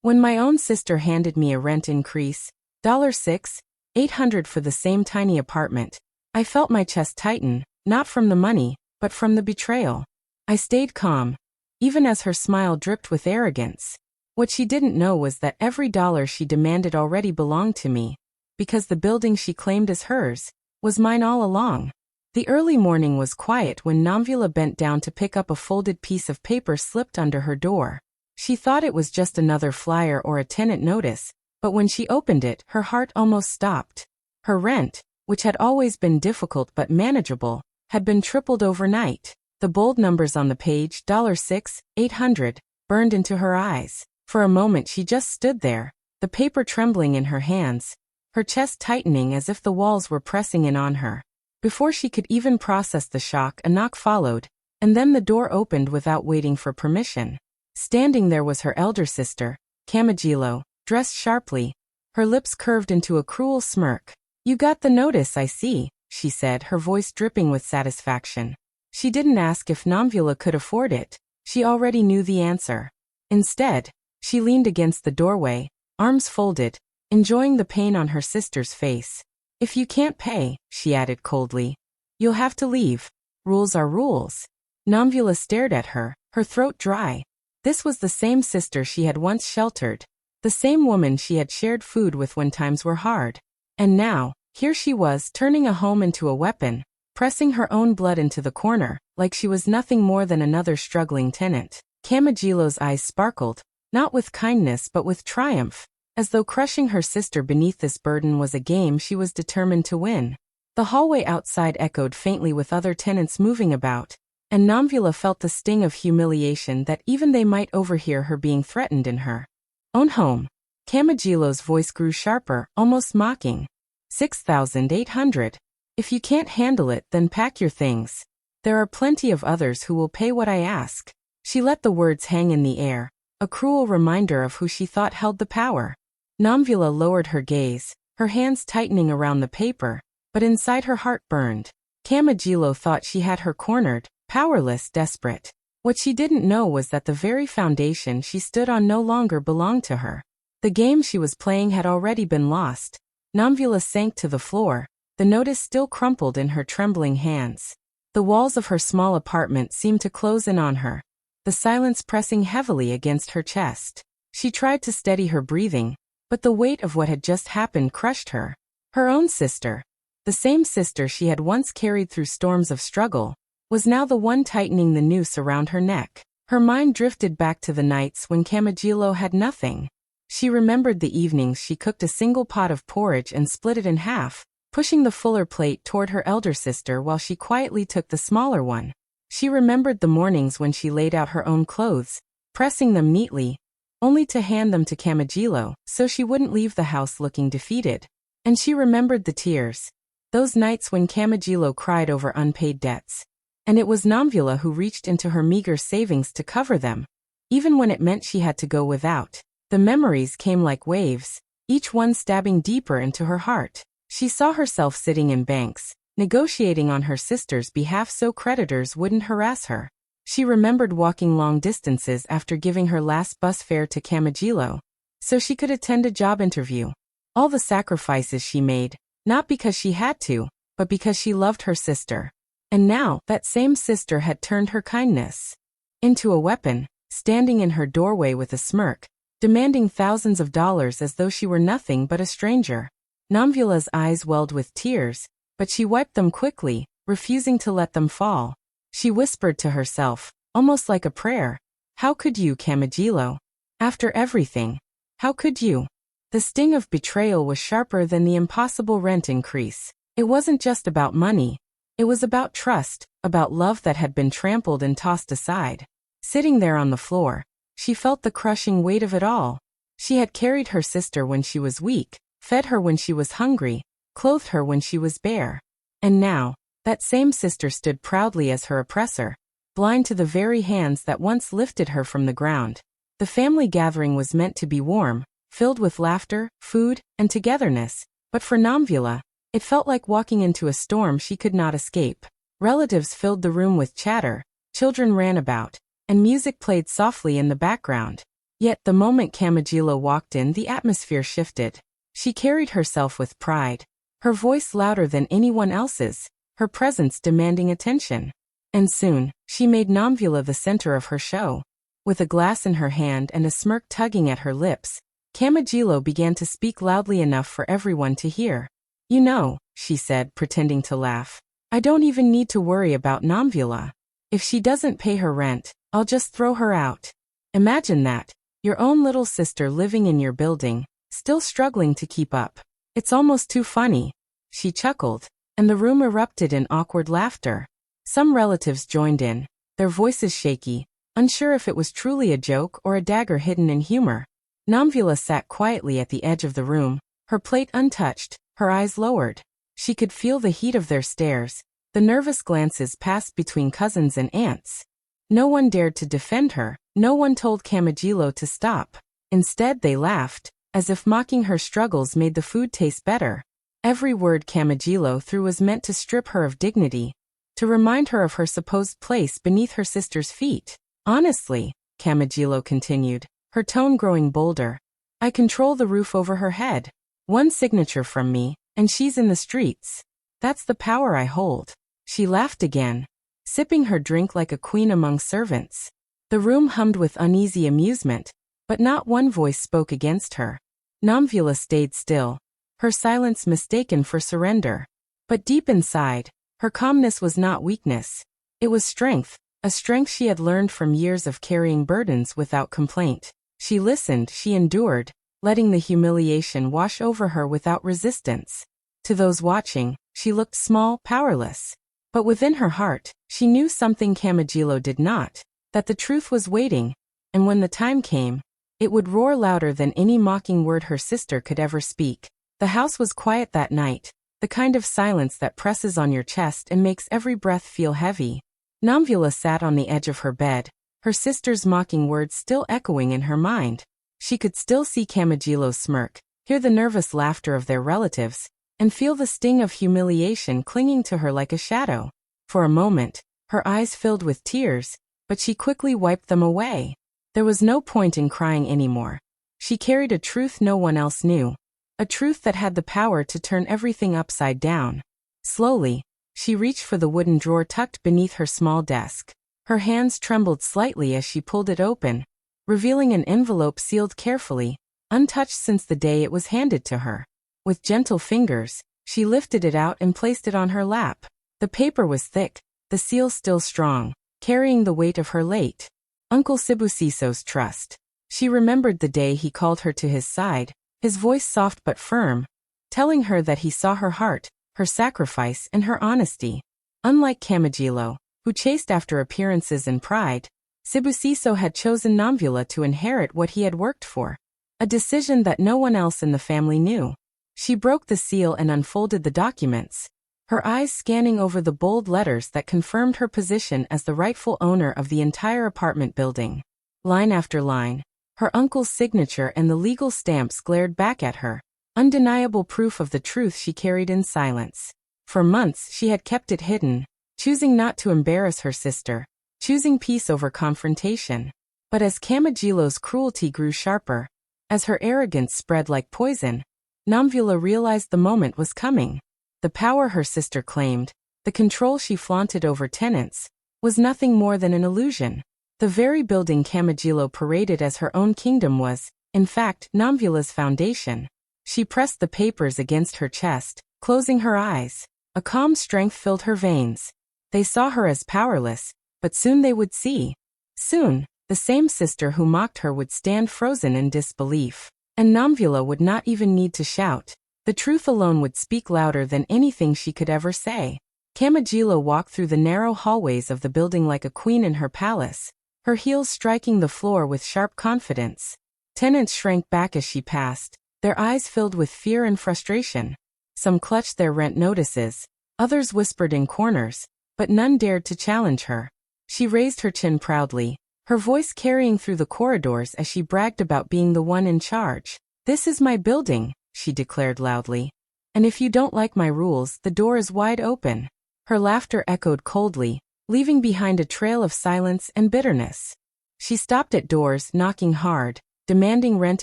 When my own sister handed me a rent increase, $6,800 for the same tiny apartment, I felt my chest tighten, not from the money, but from the betrayal. I stayed calm, even as her smile dripped with arrogance. What she didn't know was that every dollar she demanded already belonged to me, because the building she claimed as hers was mine all along. The early morning was quiet when Namvula bent down to pick up a folded piece of paper slipped under her door. She thought it was just another flyer or a tenant notice, but when she opened it, her heart almost stopped. Her rent, which had always been difficult but manageable, had been tripled overnight. The bold numbers on the page, $6,800, burned into her eyes. For a moment she just stood there, the paper trembling in her hands, her chest tightening as if the walls were pressing in on her. Before she could even process the shock, a knock followed, and then the door opened without waiting for permission. Standing there was her elder sister, Kamajilo, dressed sharply, her lips curved into a cruel smirk. "You got the notice, I see," she said, her voice dripping with satisfaction. She didn't ask if Namvula could afford it. She already knew the answer. Instead, she leaned against the doorway, arms folded, enjoying the pain on her sister's face. "If you can't pay," she added coldly, "you'll have to leave. Rules are rules." Namvula stared at her, her throat dry. This was the same sister she had once sheltered, the same woman she had shared food with when times were hard. And now, here she was turning a home into a weapon, pressing her own blood into the corner, like she was nothing more than another struggling tenant. Kamajilo's eyes sparkled, not with kindness but with triumph, as though crushing her sister beneath this burden was a game she was determined to win. The hallway outside echoed faintly with other tenants moving about, and Namvula felt the sting of humiliation that even they might overhear her being threatened in her own home. Kamajilo's voice grew sharper, almost mocking. $6,800. If you can't handle it, then pack your things. There are plenty of others who will pay what I ask. She let the words hang in the air, a cruel reminder of who she thought held the power. Namvula lowered her gaze, her hands tightening around the paper, but inside her heart burned. Kamajilo thought she had her cornered, powerless, desperate. What she didn't know was that the very foundation she stood on no longer belonged to her. The game she was playing had already been lost. Namvula sank to the floor, the notice still crumpled in her trembling hands. The walls of her small apartment seemed to close in on her, the silence pressing heavily against her chest. She tried to steady her breathing, but the weight of what had just happened crushed her. Her own sister, the same sister she had once carried through storms of struggle, was now the one tightening the noose around her neck. Her mind drifted back to the nights when Kamajilo had nothing. She remembered the evenings she cooked a single pot of porridge and split it in half, pushing the fuller plate toward her elder sister while she quietly took the smaller one. She remembered the mornings when she laid out her own clothes, pressing them neatly, only to hand them to Kamajilo, so she wouldn't leave the house looking defeated. And she remembered the tears, those nights when Kamajilo cried over unpaid debts. And it was Namvula who reached into her meager savings to cover them, even when it meant she had to go without. The memories came like waves, each one stabbing deeper into her heart. She saw herself sitting in banks, negotiating on her sister's behalf so creditors wouldn't harass her. She remembered walking long distances after giving her last bus fare to Kamajilo, so she could attend a job interview. All the sacrifices she made, not because she had to, but because she loved her sister. And now, that same sister had turned her kindness into a weapon, standing in her doorway with a smirk, demanding thousands of dollars as though she were nothing but a stranger. Namvula's eyes welled with tears, but she wiped them quickly, refusing to let them fall. She whispered to herself, almost like a prayer, "How could you, Kamajilo? After everything, how could you?" The sting of betrayal was sharper than the impossible rent increase. It wasn't just about money. It was about trust, about love that had been trampled and tossed aside. Sitting there on the floor, she felt the crushing weight of it all. She had carried her sister when she was weak, fed her when she was hungry, clothed her when she was bare. And now, that same sister stood proudly as her oppressor, blind to the very hands that once lifted her from the ground. The family gathering was meant to be warm, filled with laughter, food, and togetherness, but for Namvula, it felt like walking into a storm she could not escape. Relatives filled the room with chatter, children ran about, and music played softly in the background. Yet the moment Camagilo walked in, the atmosphere shifted. She carried herself with pride, her voice louder than anyone else's, her presence demanding attention. And soon, she made Nomvula the center of her show. With a glass in her hand and a smirk tugging at her lips, Camagilo began to speak loudly enough for everyone to hear. "You know," she said, pretending to laugh, "I don't even need to worry about Nomvula. If she doesn't pay her rent, I'll just throw her out. Imagine that, your own little sister living in your building, still struggling to keep up. It's almost too funny." She chuckled, and the room erupted in awkward laughter. Some relatives joined in, their voices shaky, unsure if it was truly a joke or a dagger hidden in humor. Nomvula sat quietly at the edge of the room, her plate untouched, her eyes lowered. She could feel the heat of their stares, the nervous glances passed between cousins and aunts. No one dared to defend her, no one told Camagilo to stop. Instead they laughed, as if mocking her struggles made the food taste better. Every word Camagilo threw was meant to strip her of dignity, to remind her of her supposed place beneath her sister's feet. "Honestly," Camagilo continued, her tone growing bolder, "I control the roof over her head. One signature from me, and she's in the streets. That's the power I hold." She laughed again, sipping her drink like a queen among servants. The room hummed with uneasy amusement, but not one voice spoke against her. Nomvula stayed still, her silence mistaken for surrender. But deep inside, her calmness was not weakness. It was strength, a strength she had learned from years of carrying burdens without complaint. She listened, she endured, letting the humiliation wash over her without resistance. To those watching, she looked small, powerless. But within her heart, she knew something Camagilo did not, that the truth was waiting, and when the time came, it would roar louder than any mocking word her sister could ever speak. The house was quiet that night, the kind of silence that presses on your chest and makes every breath feel heavy. Nomvula sat on the edge of her bed, her sister's mocking words still echoing in her mind. She could still see Camagilo's smirk, hear the nervous laughter of their relatives, and feel the sting of humiliation clinging to her like a shadow. For a moment, her eyes filled with tears, but she quickly wiped them away. There was no point in crying anymore. She carried a truth no one else knew, a truth that had the power to turn everything upside down. Slowly, she reached for the wooden drawer tucked beneath her small desk. Her hands trembled slightly as she pulled it open, revealing an envelope sealed carefully, untouched since the day it was handed to her. With gentle fingers, she lifted it out and placed it on her lap. The paper was thick, the seal still strong, carrying the weight of her late Uncle Sibusiso's trust. She remembered the day he called her to his side, his voice soft but firm, telling her that he saw her heart, her sacrifice, and her honesty. Unlike Camagilo, who chased after appearances and pride, Sibusiso had chosen Nomvula to inherit what he had worked for, a decision that no one else in the family knew. She broke the seal and unfolded the documents, her eyes scanning over the bold letters that confirmed her position as the rightful owner of the entire apartment building. Line after line, her uncle's signature and the legal stamps glared back at her, undeniable proof of the truth she carried in silence. For months she had kept it hidden, choosing not to embarrass her sister, choosing peace over confrontation. But as Camagilo's cruelty grew sharper, as her arrogance spread like poison, Nomvula realized the moment was coming. The power her sister claimed, the control she flaunted over tenants, was nothing more than an illusion. The very building Camagilo paraded as her own kingdom was, in fact, Nomvula's foundation. She pressed the papers against her chest, closing her eyes. A calm strength filled her veins. They saw her as powerless, but soon they would see. Soon, the same sister who mocked her would stand frozen in disbelief. And Nomvula would not even need to shout. The truth alone would speak louder than anything she could ever say. Camagilo walked through the narrow hallways of the building like a queen in her palace, her heels striking the floor with sharp confidence. Tenants shrank back as she passed, their eyes filled with fear and frustration. Some clutched their rent notices, others whispered in corners, but none dared to challenge her. She raised her chin proudly, her voice carrying through the corridors as she bragged about being the one in charge. "This is my building," she declared loudly. "And if you don't like my rules, the door is wide open." Her laughter echoed coldly, leaving behind a trail of silence and bitterness. She stopped at doors, knocking hard, demanding rent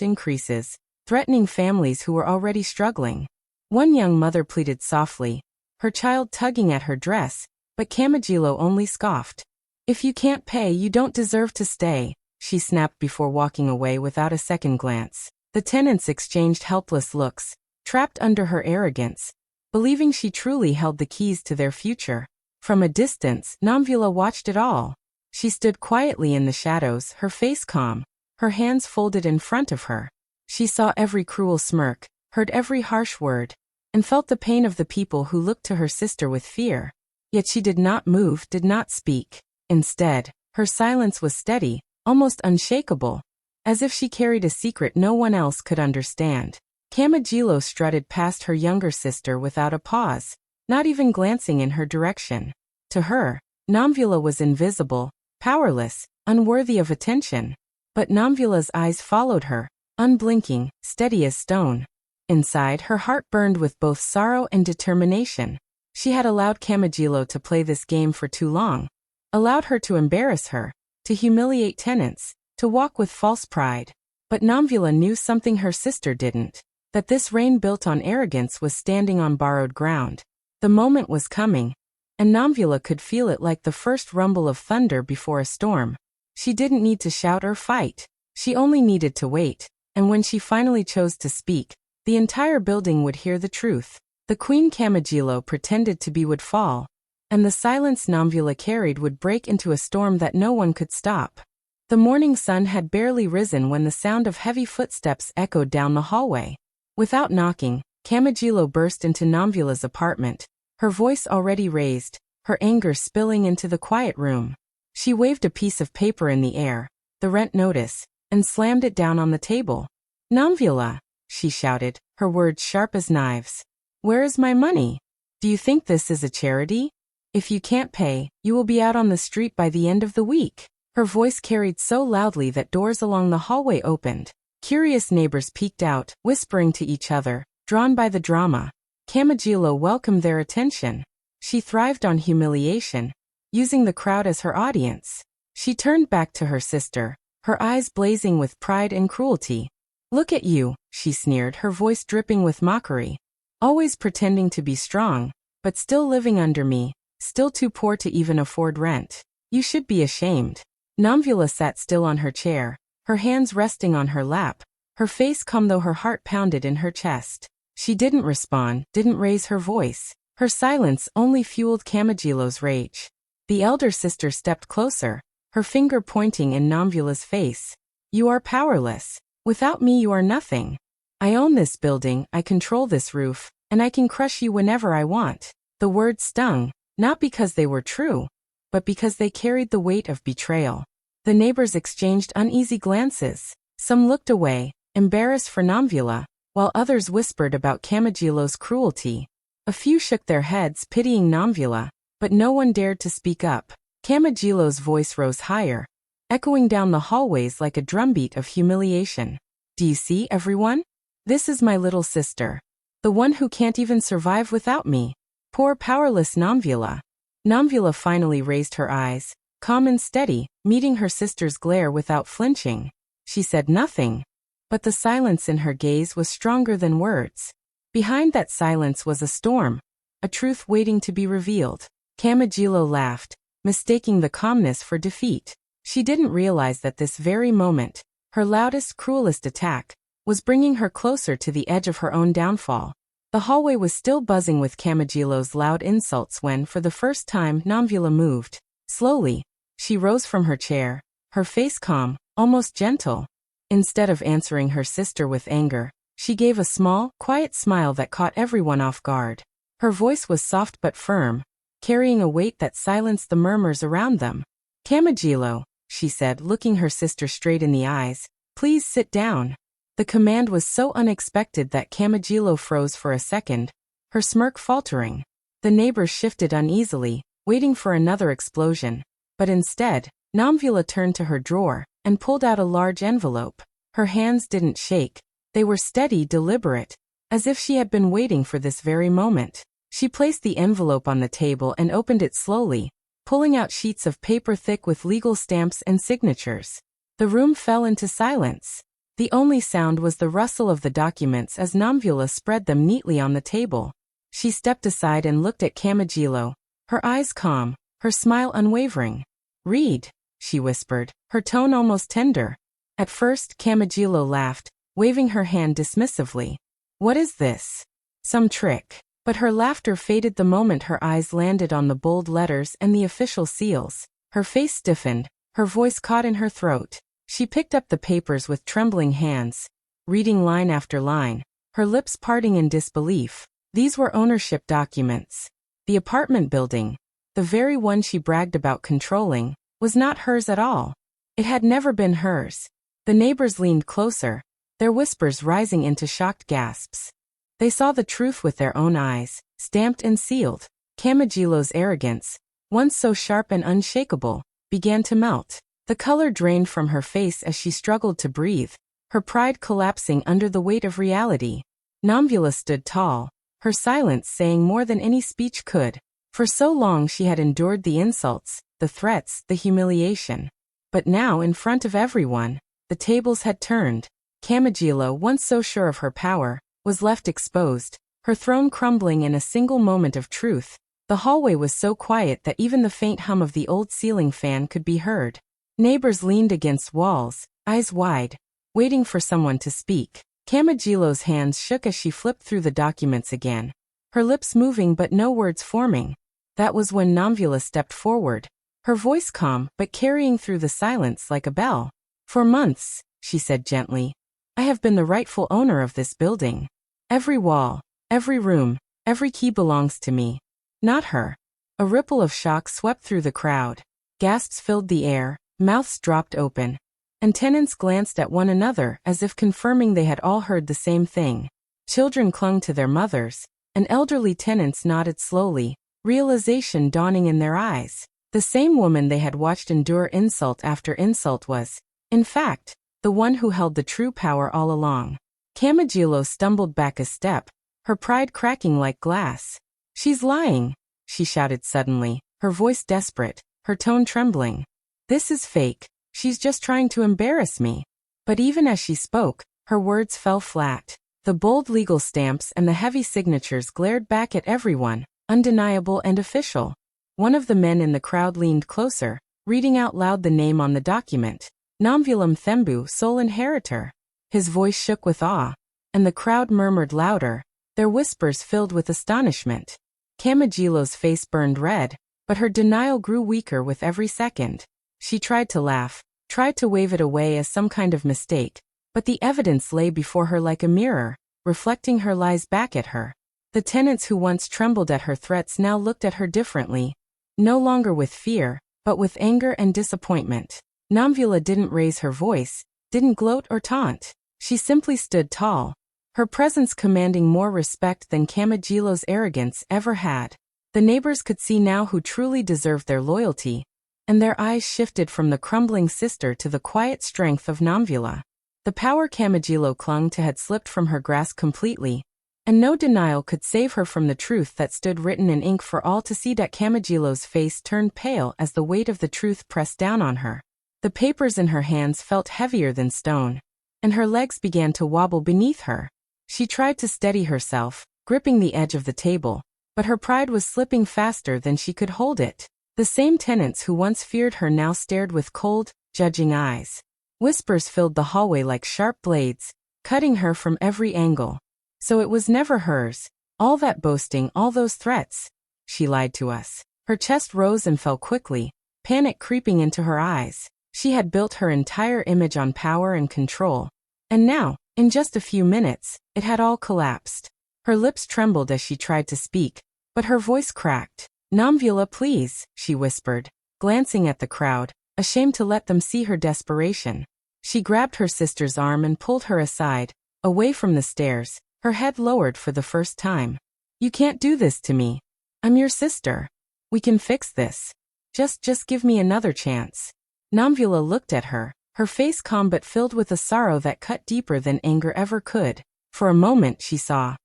increases, threatening families who were already struggling. One young mother pleaded softly, her child tugging at her dress, but Kamajilo only scoffed. "If you can't pay, you don't deserve to stay," she snapped before walking away without a second glance. The tenants exchanged helpless looks, trapped under her arrogance, believing she truly held the keys to their future. From a distance, Namvula watched it all. She stood quietly in the shadows, her face calm, her hands folded in front of her. She saw every cruel smirk, heard every harsh word, and felt the pain of the people who looked to her sister with fear. Yet she did not move, did not speak. Instead, her silence was steady, almost unshakable, as if she carried a secret no one else could understand. Kamajilo strutted past her younger sister without a pause, not even glancing in her direction. To her, Namvula was invisible, powerless, unworthy of attention. But Namvula's eyes followed her, unblinking, steady as stone. Inside, her heart burned with both sorrow and determination. She had allowed Kamajilo to play this game for too long, allowed her to embarrass her, to humiliate tenants, to walk with false pride. But Namvula knew something her sister didn't, that this reign built on arrogance was standing on borrowed ground. The moment was coming, and Namvula could feel it like the first rumble of thunder before a storm. She didn't need to shout or fight. She only needed to wait, and when she finally chose to speak, the entire building would hear the truth. The Queen Kamajilo pretended to be would fall, and the silence Namvula carried would break into a storm that no one could stop. The morning sun had barely risen when the sound of heavy footsteps echoed down the hallway. Without knocking, Kamajilo burst into Namvula's apartment, her voice already raised, her anger spilling into the quiet room. She waved a piece of paper in the air, the rent notice, and slammed it down on the table. "Namvula," she shouted, her words sharp as knives. "Where is my money? Do you think this is a charity? If you can't pay, you will be out on the street by the end of the week." Her voice carried so loudly that doors along the hallway opened. Curious neighbors peeked out, whispering to each other, drawn by the drama. Kamajilo welcomed their attention. She thrived on humiliation, using the crowd as her audience. She turned back to her sister, her eyes blazing with pride and cruelty. "Look at you," she sneered, her voice dripping with mockery. "Always pretending to be strong, but still living under me, still too poor to even afford rent. You should be ashamed." Namvula sat still on her chair, her hands resting on her lap, her face calm though her heart pounded in her chest. She didn't respond, didn't raise her voice. Her silence only fueled Kamajilo's rage. The elder sister stepped closer, her finger pointing in Namvula's face. "You are powerless. Without me you are nothing. I own this building, I control this roof, and I can crush you whenever I want." The words stung, not because they were true, but because they carried the weight of betrayal. The neighbors exchanged uneasy glances. Some looked away, embarrassed for Namvula, while others whispered about Kamajilo's cruelty. A few shook their heads, pitying Namvula, but no one dared to speak up. Kamajilo's voice rose higher, echoing down the hallways like a drumbeat of humiliation. "Do you see, everyone? This is my little sister. The one who can't even survive without me. Poor powerless Namvula." Namvula finally raised her eyes, calm and steady, meeting her sister's glare without flinching. She said nothing, but the silence in her gaze was stronger than words. Behind that silence was a storm, a truth waiting to be revealed. Kamajilo laughed, mistaking the calmness for defeat. She didn't realize that this very moment, her loudest, cruelest attack, was bringing her closer to the edge of her own downfall. The hallway was still buzzing with Kamajilo's loud insults when, for the first time, Namvula moved. Slowly, she rose from her chair, her face calm, almost gentle. Instead of answering her sister with anger, she gave a small, quiet smile that caught everyone off guard. Her voice was soft but firm, carrying a weight that silenced the murmurs around them. "Kamajilo," she said, looking her sister straight in the eyes, "please sit down." The command was so unexpected that Kamajilo froze for a second, her smirk faltering. The neighbors shifted uneasily, waiting for another explosion. But instead, Namvula turned to her drawer and pulled out a large envelope. Her hands didn't shake. They were steady, deliberate, as if she had been waiting for this very moment. She placed the envelope on the table and opened it slowly, pulling out sheets of paper thick with legal stamps and signatures. The room fell into silence. The only sound was the rustle of the documents as Namvula spread them neatly on the table. She stepped aside and looked at Kamajilo, her eyes calm, her smile unwavering. "Read," she whispered, her tone almost tender. At first, Kamajilo laughed, waving her hand dismissively. "What is this? Some trick?" But her laughter faded the moment her eyes landed on the bold letters and the official seals. Her face stiffened, her voice caught in her throat. She picked up the papers with trembling hands, reading line after line, her lips parting in disbelief. These were ownership documents. The apartment building, the very one she bragged about controlling, was not hers at all. It had never been hers. The neighbors leaned closer, their whispers rising into shocked gasps. They saw the truth with their own eyes, stamped and sealed. Kamajilo's arrogance, once so sharp and unshakable, began to melt. The color drained from her face as she struggled to breathe, her pride collapsing under the weight of reality. Namvula stood tall, her silence saying more than any speech could. For so long she had endured the insults, the threats, the humiliation. But now, in front of everyone, the tables had turned. Kamajilo, once so sure of her power, was left exposed, her throne crumbling in a single moment of truth. The hallway was so quiet that even the faint hum of the old ceiling fan could be heard. Neighbors leaned against walls, eyes wide, waiting for someone to speak. Kamajilo's hands shook as she flipped through the documents again, her lips moving but no words forming. That was when Namvula stepped forward, her voice calm but carrying through the silence like a bell. "For months," she said gently, "I have been the rightful owner of this building. Every wall, every room, every key belongs to me. Not her." A ripple of shock swept through the crowd. Gasps filled the air, mouths dropped open, and tenants glanced at one another as if confirming they had all heard the same thing. Children clung to their mothers, and elderly tenants nodded slowly, realization dawning in their eyes. The same woman they had watched endure insult after insult was, in fact, the one who held the true power all along. Kamajilo stumbled back a step, her pride cracking like glass. "She's lying," she shouted suddenly, her voice desperate, her tone trembling. "This is fake. She's just trying to embarrass me." But even as she spoke, her words fell flat. The bold legal stamps and the heavy signatures glared back at everyone, undeniable and official. One of the men in the crowd leaned closer, reading out loud the name on the document. Namvulam Thembu, sole inheritor. His voice shook with awe, and the crowd murmured louder, their whispers filled with astonishment. Kamajilo's face burned red, but her denial grew weaker with every second. She tried to laugh, tried to wave it away as some kind of mistake, but the evidence lay before her like a mirror, reflecting her lies back at her. The tenants who once trembled at her threats now looked at her differently, no longer with fear, but with anger and disappointment. Namvula didn't raise her voice, didn't gloat or taunt. She simply stood tall, her presence commanding more respect than Kamajilo's arrogance ever had. The neighbors could see now who truly deserved their loyalty, and their eyes shifted from the crumbling sister to the quiet strength of Namvula. The power Kamajilo clung to had slipped from her grasp completely, and no denial could save her from the truth that stood written in ink for all to see. That Kamajilo's face turned pale as the weight of the truth pressed down on her. The papers in her hands felt heavier than stone, and her legs began to wobble beneath her. She tried to steady herself, gripping the edge of the table, but her pride was slipping faster than she could hold it. The same tenants who once feared her now stared with cold, judging eyes. Whispers filled the hallway like sharp blades, cutting her from every angle. "So it was never hers. All that boasting, all those threats. She lied to us." Her chest rose and fell quickly, panic creeping into her eyes. She had built her entire image on power and control. And now, in just a few minutes, it had all collapsed. Her lips trembled as she tried to speak, but her voice cracked. "Namvula, please," she whispered, glancing at the crowd, ashamed to let them see her desperation. She grabbed her sister's arm and pulled her aside, away from the stairs, her head lowered for the first time. "You can't do this to me. I'm your sister. We can fix this. Just give me another chance." Namvula looked at her, her face calm but filled with a sorrow that cut deeper than anger ever could. For a moment she saw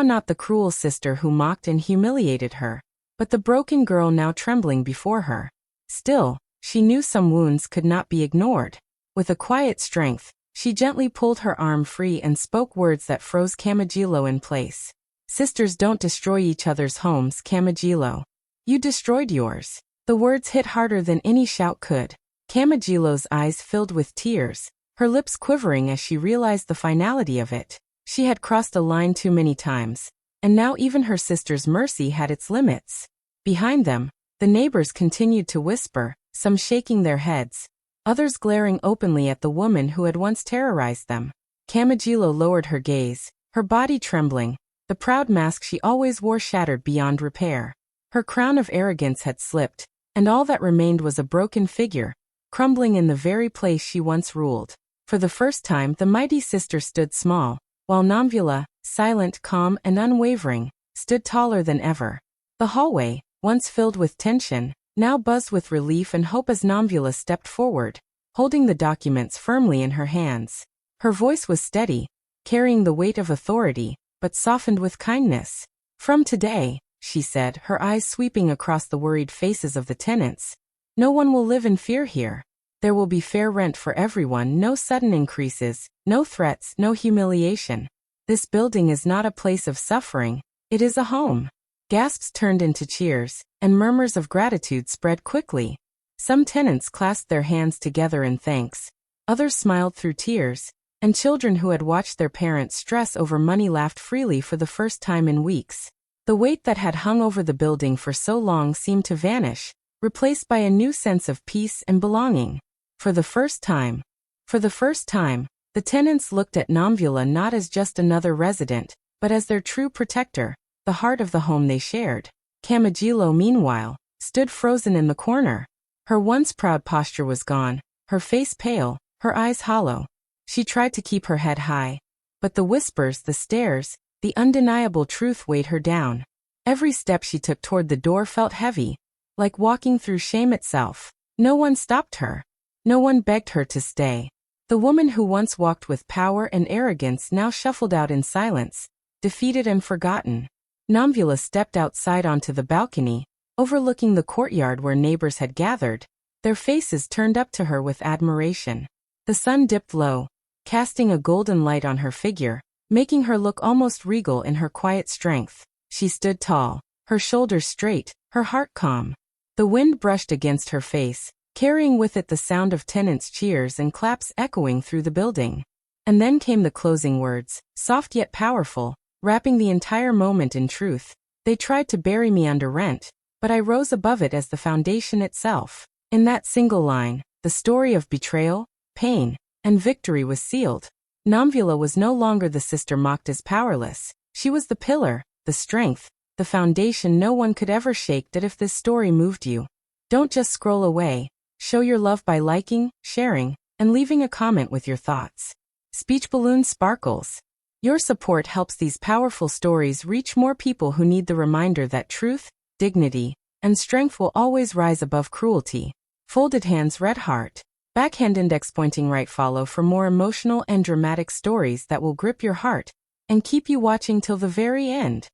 not the cruel sister who mocked and humiliated her, but the broken girl now trembling before her. Still, she knew some wounds could not be ignored. With a quiet strength, She gently pulled her arm free and spoke words that froze Kamajilo in place. Sisters don't destroy each other's homes, Kamajilo. You destroyed yours. The words hit harder than any shout could. Kamajilo's eyes filled with tears, her lips quivering as she realized the finality of it. She had crossed a line too many times, and now even her sister's mercy had its limits. Behind them, the neighbors continued to whisper, some shaking their heads, others glaring openly at the woman who had once terrorized them. Kamajilo lowered her gaze, her body trembling, the proud mask she always wore shattered beyond repair. Her crown of arrogance had slipped, and all that remained was a broken figure, crumbling in the very place she once ruled. For the first time, the mighty sister stood small, while Namvula, silent, calm, and unwavering, stood taller than ever. The hallway, once filled with tension, now buzzed with relief and hope as Namvula stepped forward, holding the documents firmly in her hands. Her voice was steady, carrying the weight of authority, but softened with kindness. From today, she said, her eyes sweeping across the worried faces of the tenants, no one will live in fear here. There will be fair rent for everyone, no sudden increases, no threats, no humiliation. This building is not a place of suffering, it is a home. Gasps turned into cheers, and murmurs of gratitude spread quickly. Some tenants clasped their hands together in thanks, others smiled through tears, and children who had watched their parents stress over money laughed freely for the first time in weeks. The weight that had hung over the building for so long seemed to vanish, replaced by a new sense of peace and belonging. For the first time, the tenants looked at Namvula not as just another resident, but as their true protector, the heart of the home they shared. Kamajilo, meanwhile, stood frozen in the corner. Her once proud posture was gone, her face pale, her eyes hollow. She tried to keep her head high, but the whispers, the stares, the undeniable truth weighed her down. Every step she took toward the door felt heavy, like walking through shame itself. No one stopped her. No one begged her to stay. The woman who once walked with power and arrogance now shuffled out in silence, defeated and forgotten. Namvula stepped outside onto the balcony, overlooking the courtyard where neighbors had gathered, their faces turned up to her with admiration. The sun dipped low, casting a golden light on her figure, making her look almost regal in her quiet strength. She stood tall, her shoulders straight, her heart calm. The wind brushed against her face, carrying with it the sound of tenants' cheers and claps echoing through the building. And then came the closing words, soft yet powerful, wrapping the entire moment in truth. They tried to bury me under rent, but I rose above it as the foundation itself. In that single line, the story of betrayal, pain, and victory was sealed. Namvula was no longer the sister mocked as powerless. She was the pillar, the strength, the foundation no one could ever shake. That if this story moved you, don't just scroll away. Show your love by liking, sharing, and leaving a comment with your thoughts. Speech balloon sparkles. Your support helps these powerful stories reach more people who need the reminder that truth, dignity, and strength will always rise above cruelty. Folded hands, red heart. Backhand index pointing right. Follow for more emotional and dramatic stories that will grip your heart and keep you watching till the very end.